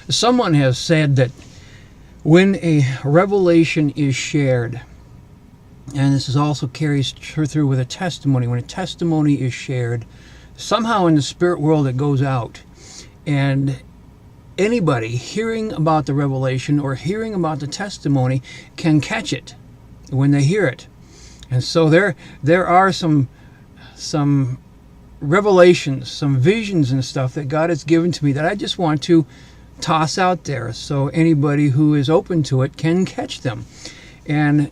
Someone has said that when a revelation is shared, and this is also carries through with a testimony, when a testimony is shared, somehow in the spirit world it goes out. And anybody hearing about the revelation or hearing about the testimony can catch it when they hear it. And so there are some revelations, some visions and stuff that God has given to me that I just want to toss out there so anybody who is open to it can catch them. And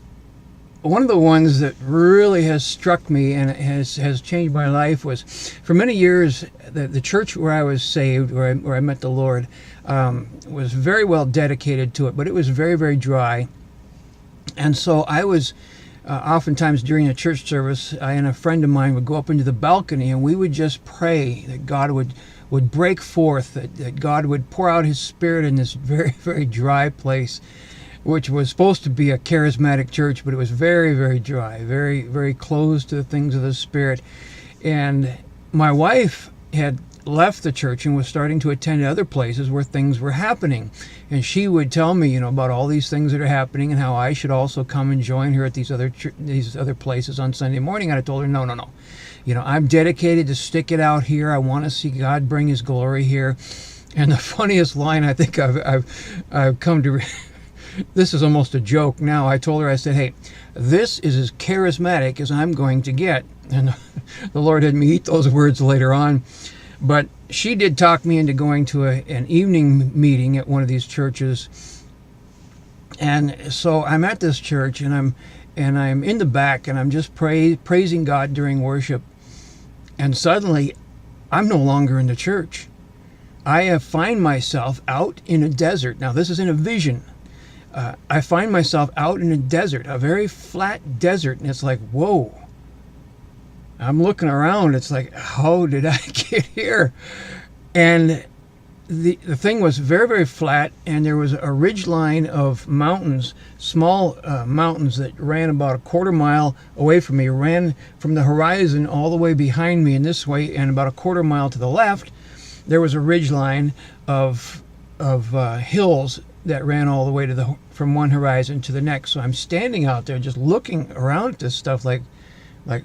one of the ones that really has struck me and has changed my life was, for many years, the church where I was saved, where I met the Lord, was very well dedicated to it, but it was very, very dry. And so I was, oftentimes during a church service, I and a friend of mine would go up into the balcony and we would just pray that God would break forth, that God would pour out His Spirit in this very, very dry place, which was supposed to be a charismatic church, but it was very, very dry, very, very closed to the things of the Spirit. And my wife had left the church and was starting to attend other places where things were happening. And she would tell me, about all these things that are happening and how I should also come and join her at these other places on Sunday morning. And I told her, no. I'm dedicated to stick it out here. I want to see God bring His glory here. And the funniest line I think I've come to... This is almost a joke now. I told her, I said, hey, this is as charismatic as I'm going to get. And the Lord had me eat those words later on. But she did talk me into going to an evening meeting at one of these churches. And so I'm at this church and I'm in the back and I'm just praising God during worship. And suddenly I'm no longer in the church. I find myself out in a desert. Now this is in a vision. I find myself out in a desert, a very flat desert, and it's like, whoa. I'm looking around, it's like, how did I get here? And the thing was very, very flat, and there was a ridge line of mountains, small mountains that ran about a quarter mile away from me, ran from the horizon all the way behind me in this way, and about a quarter mile to the left, there was a ridge line of hills that ran all the way to from one horizon to the next. So I'm standing out there just looking around at this stuff like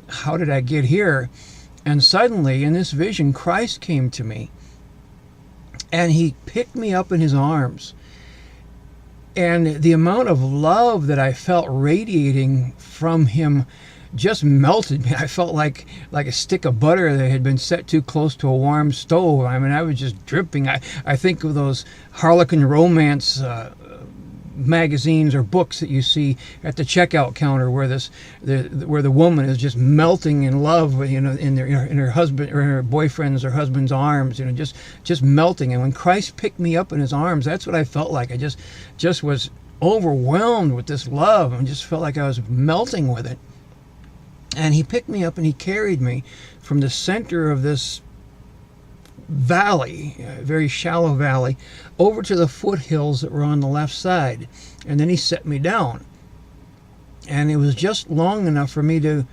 how did I get here? And suddenly in this vision, Christ came to me and He picked me up in His arms. And the amount of love that I felt radiating from Him just melted me. I felt like a stick of butter that had been set too close to a warm stove. I mean, I was just dripping. I think of those Harlequin romance magazines or books that you see at the checkout counter, where the woman is just melting in love, in her husband or her boyfriend's or husband's arms, just melting. And when Christ picked me up in His arms, that's what I felt like. I just was overwhelmed with this love and just felt like I was melting with it. And He picked me up and He carried me from the center of this valley, a very shallow valley, over to the foothills that were on the left side. And then He set me down. And it was just long enough for me to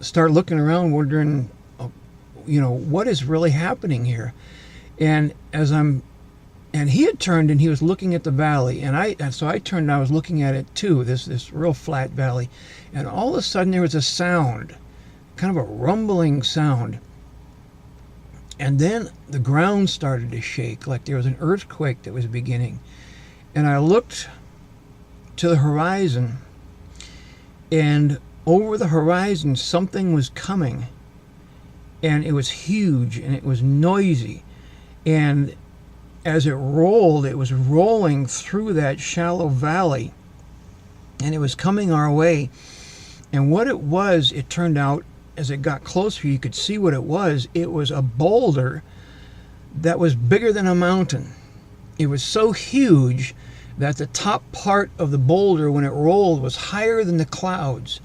start looking around, wondering, what is really happening here? And He had turned and He was looking at the valley, and so I turned and I was looking at it too, this real flat valley. And all of a sudden there was a sound, kind of a rumbling sound. And then the ground started to shake, like there was an earthquake that was beginning. And I looked to the horizon, and over the horizon something was coming. And it was huge and it was noisy. And as it rolled, it was rolling through that shallow valley. And it was coming our way. And what it was, it turned out, as it got closer, you could see what it was. It was a boulder that was bigger than a mountain. It was so huge that the top part of the boulder, when it rolled, was higher than the clouds.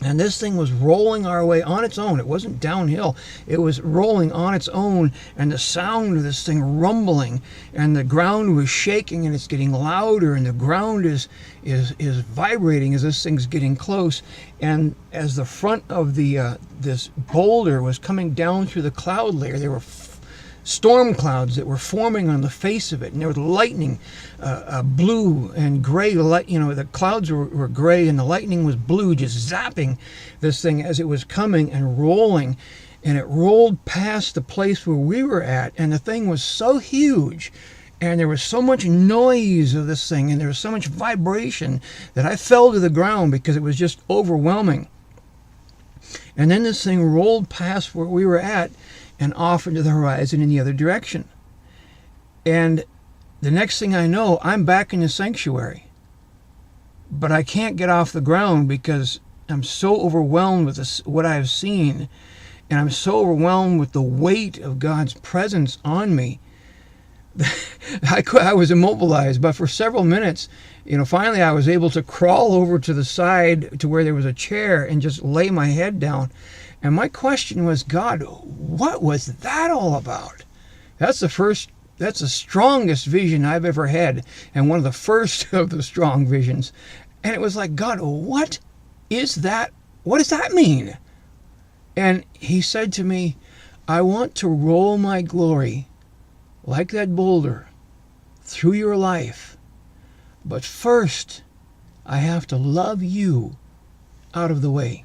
And this thing was rolling our way on its own. It wasn't downhill. It was rolling on its own, and the sound of this thing rumbling, and the ground was shaking, and it's getting louder, and the ground is vibrating as this thing's getting close. And as the front of the this boulder was coming down through the cloud layer, there were storm clouds that were forming on the face of it, and there was lightning, blue and gray light. The clouds were gray and the lightning was blue, just zapping this thing as it was coming and rolling. And it rolled past the place where we were at, and the thing was so huge, and there was so much noise of this thing, and there was so much vibration that I fell to the ground because it was just overwhelming. And then this thing rolled past where we were at and off into the horizon in the other direction. And the next thing I know, I'm back in the sanctuary. But I can't get off the ground because I'm so overwhelmed with what I've seen. And I'm so overwhelmed with the weight of God's presence on me. I was immobilized, but for several minutes, finally I was able to crawl over to the side to where there was a chair and just lay my head down. And my question was, God, what was that all about? That's the strongest vision I've ever had, and one of the first of the strong visions. And it was like, God, what is that? What does that mean? And he said to me, I want to roll my glory like that boulder through your life. But first, I have to love you out of the way.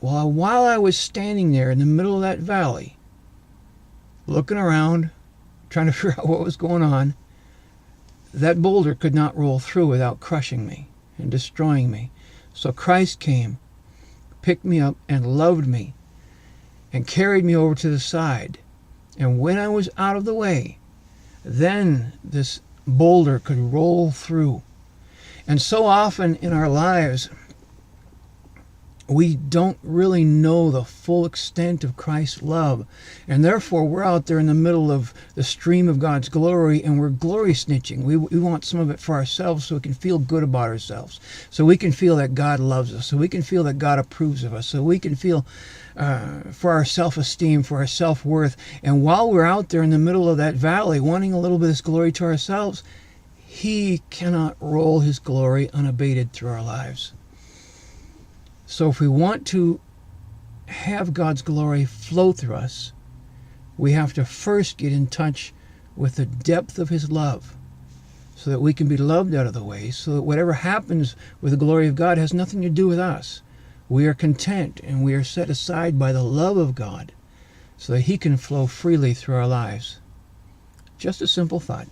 Well, while I was standing there in the middle of that valley, looking around, trying to figure out what was going on, that boulder could not roll through without crushing me and destroying me. So Christ came, picked me up, and loved me, and carried me over to the side. And when I was out of the way, then this boulder could roll through. And so often in our lives, we don't really know the full extent of Christ's love. And therefore, we're out there in the middle of the stream of God's glory, and we're glory snitching. We want some of it for ourselves so we can feel good about ourselves. So we can feel that God loves us. So we can feel that God approves of us. So we can feel for our self-esteem, for our self-worth. And while we're out there in the middle of that valley, wanting a little bit of this glory to ourselves, He cannot roll His glory unabated through our lives. So if we want to have God's glory flow through us, we have to first get in touch with the depth of His love so that we can be loved out of the way, so that whatever happens with the glory of God has nothing to do with us. We are content and we are set aside by the love of God so that He can flow freely through our lives. Just a simple thought.